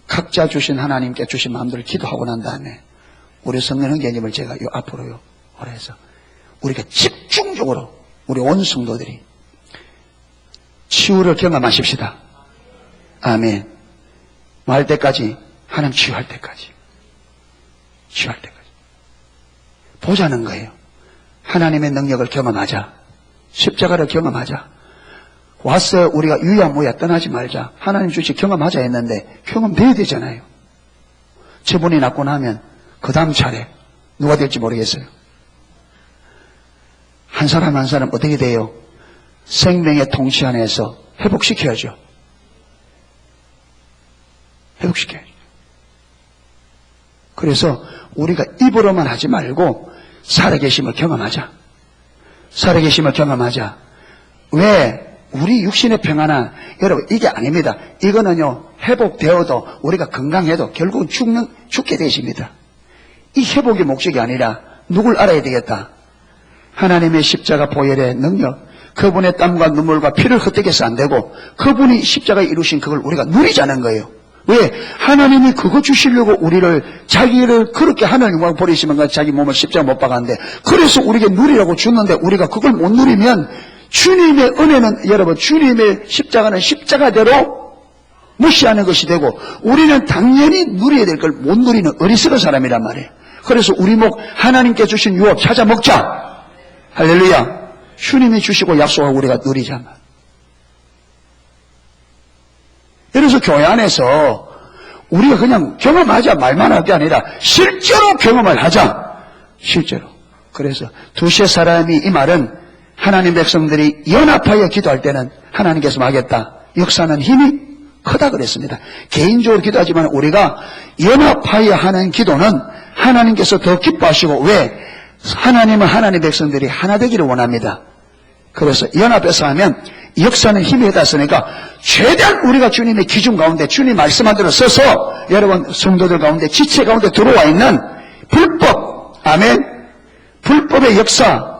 각자 주신 하나님께 주신 마음대로 기도하고 난 다음에 우리 성령 형제님을 제가 요 앞으로요 오라 해서 우리가 집중적으로 우리 온 성도들이 치유를 경험하십시다. 아멘. 뭐 할 때까지? 하나님 치유할 때까지. 치유할 때까지. 보자는 거예요. 하나님의 능력을 경험하자. 십자가를 경험하자. 왔어요. 우리가 유야무야 떠나지 말자. 하나님 주시 경험하자 했는데 경험돼야 되잖아요. 저분이 낫고 나면 그 다음 차례 누가 될지 모르겠어요. 한 사람 한 사람 어떻게 돼요? 생명의 통치 안에서 회복시켜야죠. 회복시켜야죠. 그래서 우리가 입으로만 하지 말고 살아계심을 경험하자. 살아계심을 경험하자. 왜? 우리 육신의 평안은 여러분 이게 아닙니다. 이거는요 회복되어도 우리가 건강해도 결국은 죽게 되십니다. 이 회복의 목적이 아니라 누굴 알아야 되겠다. 하나님의 십자가 보혈의 능력, 그분의 땀과 눈물과 피를 흩뜨려서 안 되고 그분이 십자가에 이루신 그걸 우리가 누리자는 거예요. 왜? 하나님이 그거 주시려고 자기를 그렇게 하늘 영광 버리시면 자기 몸을 십자가 못 박았는데, 그래서 우리에게 누리라고 줬는데 우리가 그걸 못 누리면 주님의 은혜는, 여러분, 주님의 십자가는 십자가대로 무시하는 것이 되고 우리는 당연히 누려야 될 걸 못 누리는 어리석은 사람이란 말이에요. 그래서 우리 목 하나님께 주신 유업 찾아 먹자. 할렐루야. 주님이 주시고 약속하고 우리가 누리자. 그래서 교회 안에서 우리가 그냥 경험하자 말만 할 게 아니라 실제로 경험을 하자. 실제로. 그래서 두세 사람이, 이 말은 하나님 백성들이 연합하여 기도할 때는 하나님께서 하겠다. 역사는 힘이 크다 그랬습니다. 개인적으로 기도하지만 우리가 연합하여 하는 기도는 하나님께서 더 기뻐하시고, 왜? 하나님은 하나님 백성들이 하나 되기를 원합니다. 그래서 연합해서 하면 역사는 힘이 있었으니까 최대한 우리가 주님의 기준 가운데 주님 말씀한 대로 써서 여러분 성도들 가운데 지체 가운데 들어와 있는 불법, 아멘, 불법의 역사,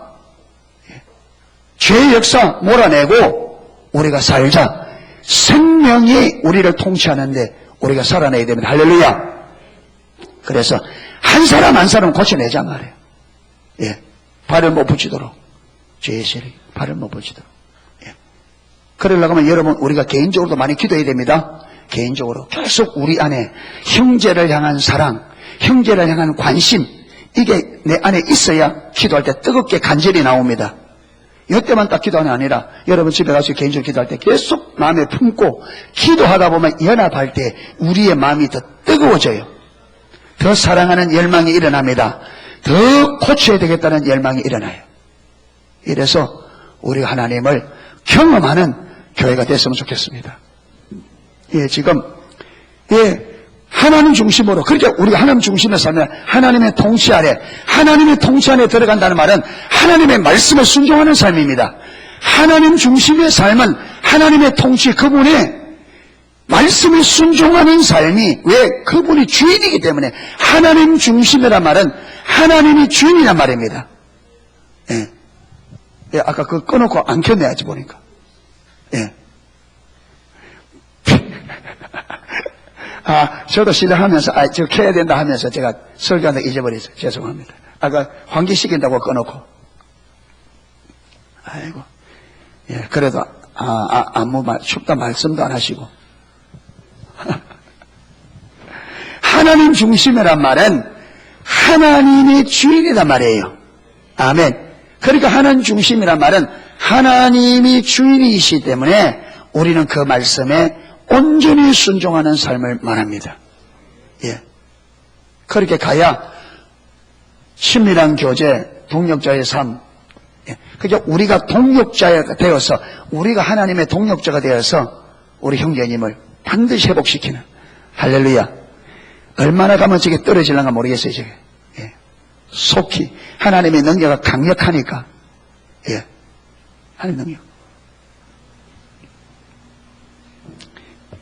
죄의 역사 몰아내고 우리가 살자. 생명이 우리를 통치하는데 우리가 살아내야 됩니다. 할렐루야. 그래서 한 사람 한 사람 고쳐내자 말이에요. 예, 발을 못 붙이도록, 죄의 세력이 발을 못 붙이도록. 예. 그러려고 하면 여러분 우리가 개인적으로도 많이 기도해야 됩니다. 개인적으로 계속 우리 안에 형제를 향한 사랑, 형제를 향한 관심, 이게 내 안에 있어야 기도할 때 뜨겁게 간절히 나옵니다. 이때만 딱 기도하는 게 아니라 여러분 집에 가서 개인적으로 기도할 때 계속 마음에 품고 기도하다 보면 연합할 때 우리의 마음이 더 뜨거워져요. 더 사랑하는 열망이 일어납니다. 더 고쳐야 되겠다는 열망이 일어나요. 이래서 우리가 하나님을 경험하는 교회가 됐으면 좋겠습니다. 예, 지금 하나님 중심으로, 그러니까 우리가 하나님 중심에 살면 하나님의 통치 안에 들어간다는 말은 하나님의 말씀에 순종하는 삶입니다. 하나님 중심의 삶은 하나님의 통치, 그분의 말씀에 순종하는 삶이, 왜? 그분이 주인이기 때문에. 하나님 중심이란 말은 하나님이 주인이란 말입니다. 예. 예, 아까 그거 꺼놓고 안 켰네야지 보니까. 예. 저도 신뢰하면서, 저거 켜야 된다 하면서 제가 설교한다 잊어버렸어요. 죄송합니다. 아까 환기시킨다고 꺼놓고. 아이고. 예, 그래도, 아무 말, 춥다 말씀도 안 하시고. 하나님 중심이란 말은 하나님이 주인이란 말이에요. 아멘. 그러니까 하나님 중심이란 말은 하나님이 주인이시기 때문에 우리는 그 말씀에 온전히 순종하는 삶을 말합니다. 예. 그렇게 가야 친밀한 교제, 동역자의 삶. 예. 그러니까 우리가 동역자가 되어서, 우리가 하나님의 동역자가 되어서 우리 형제님을 반드시 회복시키는. 할렐루야. 얼마나 가면 저게 떨어질랑가 모르겠어요, 저게. 예. 속히. 하나님의 능력이 강력하니까. 예. 하나님 능력.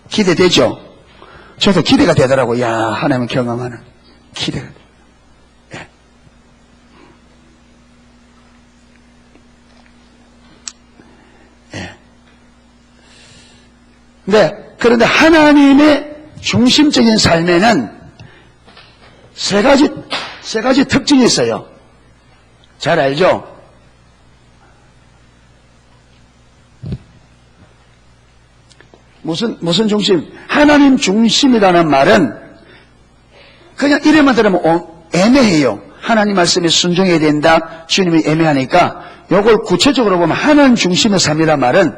기대되죠? 저도 기대가 되더라고요. 야, 하나님을 경험하는. 기대가. 예. 예. 네. 그런데 하나님의 중심적인 삶에는 세 가지 특징이 있어요. 잘 알죠? 무슨 중심? 하나님 중심이라는 말은 그냥 이름만 들으면 애매해요. 하나님 말씀에 순종해야 된다. 주님이 애매하니까 이걸 구체적으로 보면 하나님 중심의 삶이란 말은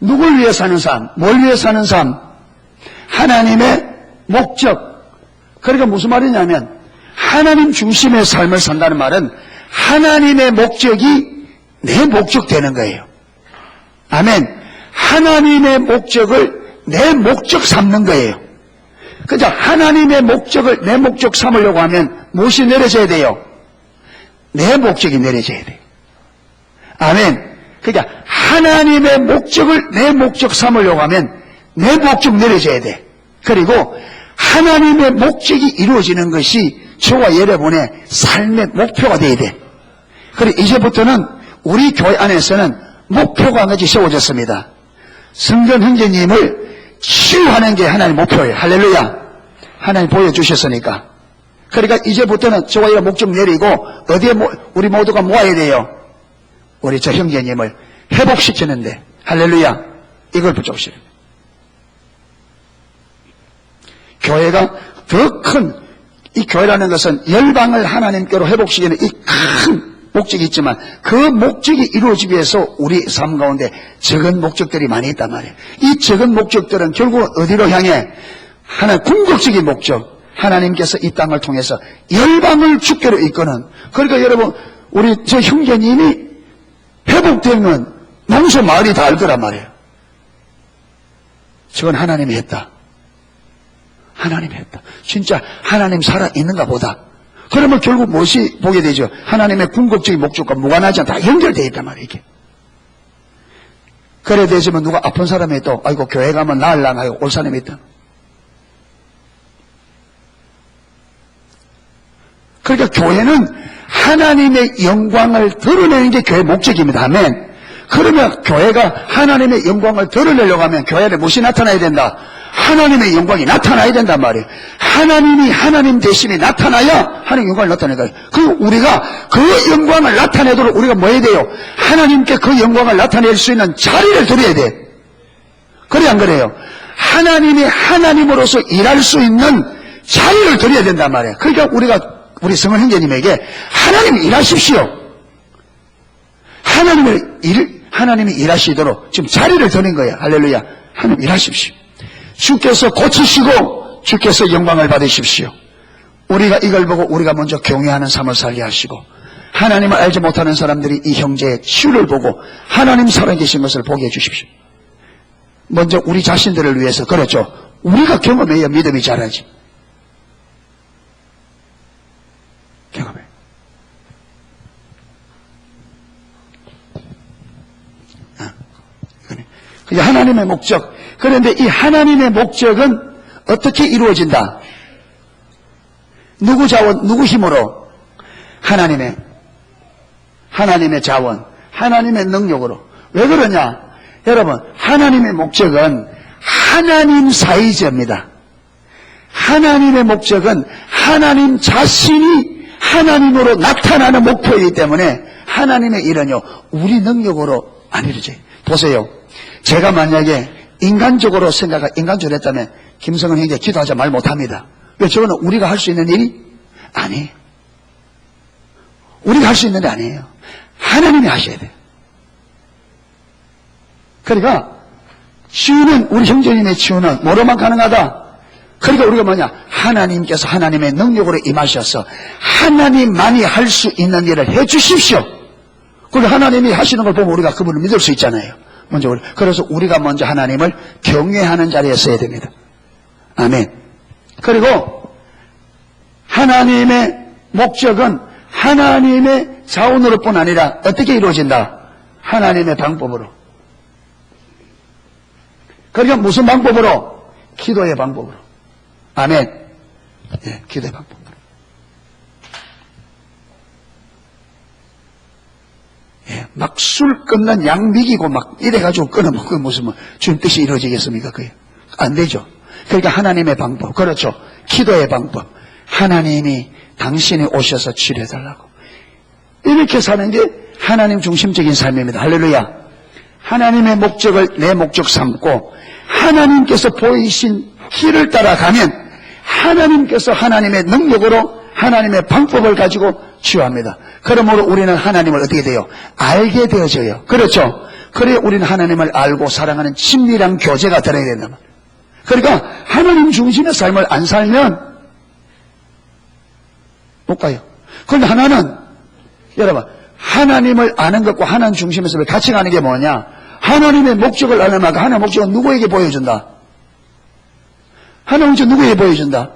누굴 위해 사는 삶? 뭘 위해 사는 삶? 하나님의 목적. 그러니까 무슨 말이냐면 하나님 중심의 삶을 산다는 말은 하나님의 목적이 내 목적 되는 거예요. 아멘. 하나님의 목적을 내 목적 삼는 거예요. 그러니까 하나님의 목적을 내 목적 삼으려고 하면 무엇이 내려져야 돼요? 내 목적이 내려져야 돼요. 아멘. 그러니까 하나님의 목적을 내 목적 삼으려고 하면 내 목적 내려져야 돼. 그리고 하나님의 목적이 이루어지는 것이 저와 여러분의 삶의 목표가 돼야 돼. 그리고 이제부터는 우리 교회 안에서는 목표가 한 가지 세워졌습니다. 성전 형제님을 치유하는 게 하나님의 목표예요. 할렐루야. 하나님 보여주셨으니까. 그러니까 이제부터는 저와 여러분 목적 내리고 어디에 우리 모두가 모아야 돼요? 우리 저 형제님을 회복시키는데. 할렐루야. 이걸 붙잡으시는 거예요. 교회가 더 큰, 이 교회라는 것은 열방을 하나님께로 회복시키는 이 큰 목적이 있지만 그 목적이 이루어지기 위해서 우리 삶 가운데 적은 목적들이 많이 있단 말이에요. 이 적은 목적들은 결국 어디로 향해? 하나님 궁극적인 목적. 하나님께서 이 땅을 통해서 열방을 주께로 이끄는. 그러니까 여러분, 우리 저 형제님이 회복되면 농소 마을이 다 알 거란 말이에요. 저건 하나님이 했다. 하나님이 했다. 진짜 하나님 살아있는가 보다. 그러면 결국 무엇이 보게 되죠? 하나님의 궁극적인 목적과 무관하지 않다. 연결되어 있단 말이에요, 이게. 그래 되지만 누가 아픈 사람이 또, 아이고, 교회 가면 나을랑 하고 올 사람이 있다. 그러니까 교회는 하나님의 영광을 드러내는 게 교회의 목적입니다. 아멘. 그러면 교회가 하나님의 영광을 드러내려고 하면 교회 안에 무엇이 나타나야 된다? 하나님의 영광이 나타나야 된단 말이에요. 하나님이 하나님 대신에 나타나야 하나님의 영광을 나타내는 거예요. 그리고 우리가 그 영광을 나타내도록 우리가 뭐 해야 돼요? 하나님께 그 영광을 나타낼 수 있는 자리를 드려야 돼. 그래 안 그래요? 하나님이 하나님으로서 일할 수 있는 자리를 드려야 된단 말이에요. 그러니까 우리 성은 형제님에게 하나님이 일하십시오. 하나님이 일하시도록 지금 자리를 드는 거예요. 할렐루야. 하나님 일하십시오. 주께서 고치시고 주께서 영광을 받으십시오. 우리가 이걸 보고 우리가 먼저 경외하는 삶을 살게 하시고 하나님을 알지 못하는 사람들이 이 형제의 치유를 보고 하나님 살아계신 것을 보게 해주십시오. 먼저 우리 자신들을 위해서. 그렇죠. 우리가 경험해야 믿음이 자라지. 경험해. 그게 하나님의 목적. 그런데 이 하나님의 목적은 어떻게 이루어진다? 누구 자원, 누구 힘으로? 하나님의 자원, 하나님의 능력으로. 왜 그러냐? 여러분, 하나님의 목적은 하나님 사이즈입니다. 하나님의 목적은 하나님 자신이 하나님으로 나타나는 목표이기 때문에 하나님의 일은요, 우리 능력으로 안 이루어져요. 보세요. 제가 만약에 인간적으로 했다면 김성은 형제 기도하자 말 못합니다. 왜? 저거는 우리가 할 수 있는 일이 아니에요. 우리가 할 수 있는 게 아니에요. 하나님이 하셔야 돼요. 그러니까 치유는, 우리 형제님의 치유는 뭐로만 가능하다? 그러니까 우리가 뭐냐? 하나님께서 하나님의 능력으로 임하셔서 하나님만이 할 수 있는 일을 해 주십시오. 그리고 하나님이 하시는 걸 보면 우리가 그분을 믿을 수 있잖아요. 그래서 우리가 먼저 하나님을 경외하는 자리에 서야 됩니다. 아멘. 그리고 하나님의 목적은 하나님의 자원으로 뿐 아니라 어떻게 이루어진다? 하나님의 방법으로. 그러니까 무슨 방법으로? 기도의 방법으로. 아멘. 예, 기도의 방법으로. 예, 막 술 끊는 양 미기고 막 이래가지고 끊으면 그 무슨 주님 뜻이 이루어지겠습니까? 그게 안 되죠. 그러니까 하나님의 방법, 그렇죠. 기도의 방법. 하나님이 당신이 오셔서 치료해달라고. 이렇게 사는 게 하나님 중심적인 삶입니다. 할렐루야. 하나님의 목적을 내 목적 삼고 하나님께서 보이신 길을 따라가면 하나님께서 하나님의 능력으로 하나님의 방법을 가지고 치유합니다. 그러므로 우리는 하나님을 어떻게 돼요? 알게 되어져요. 그렇죠? 그래야 우리는 하나님을 알고 사랑하는 친밀한 교제가 들어야 된단 말이에요. 그러니까 하나님 중심의 삶을 안 살면 못 가요. 그런데 하나는, 여러분, 하나님을 아는 것과 하나님 중심에서 같이 가는 게 뭐냐? 하나님의 목적을 알려면 하나님의 목적은 누구에게 보여준다? 하나님의 목적은 누구에게 보여준다?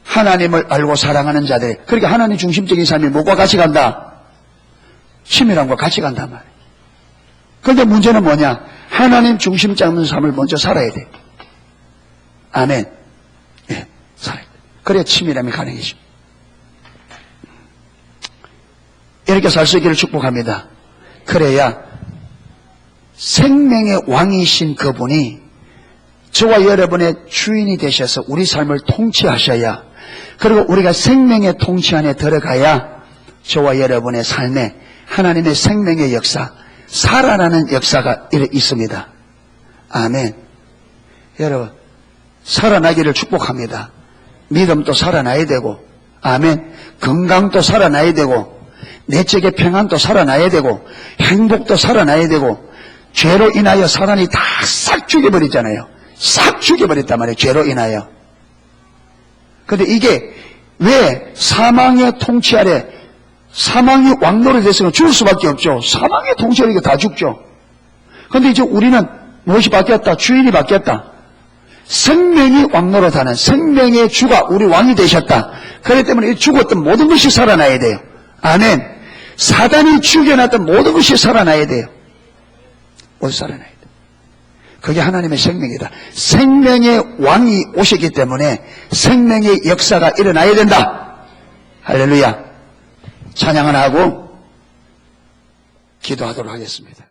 하나님을 알고 사랑하는 자들. 그러니까 하나님 중심적인 삶이 뭐가 같이 간다? 치밀함과 같이 간단 말이에요. 그런데 문제는 뭐냐? 하나님 중심적인 삶을 먼저 살아야 돼. 아멘. 예, 살아야 돼. 그래야 치밀함이 가능해져. 이렇게 살 수 있기를 축복합니다. 그래야 생명의 왕이신 그분이 저와 여러분의 주인이 되셔서 우리 삶을 통치하셔야, 그리고 우리가 생명의 통치 안에 들어가야 저와 여러분의 삶에 하나님의 생명의 역사, 살아나는 역사가 있습니다. 아멘. 여러분, 살아나기를 축복합니다. 믿음도 살아나야 되고, 아멘. 건강도 살아나야 되고, 내적의 평안도 살아나야 되고, 행복도 살아나야 되고, 죄로 인하여 사단이 다 싹 죽여버렸잖아요. 싹 죽여버렸단 말이에요. 죄로 인하여. 그런데 이게 왜 사망의 통치 아래, 사망이 왕노릇 됐으면 죽을 수밖에 없죠. 사망의 통치 아래 다 죽죠. 그런데 이제 우리는 무엇이 바뀌었다? 주인이 바뀌었다. 생명이 왕노릇하는 생명의 주가 우리 왕이 되셨다. 그렇기 때문에 이 죽었던 모든 것이 살아나야 돼요. 아멘. 사단이 죽여놨던 모든 것이 살아나야 돼요. 모두 살아나야 돼요. 그게 하나님의 생명이다. 생명의 왕이 오셨기 때문에 생명의 역사가 일어나야 된다. 할렐루야. 찬양을 하고 기도하도록 하겠습니다.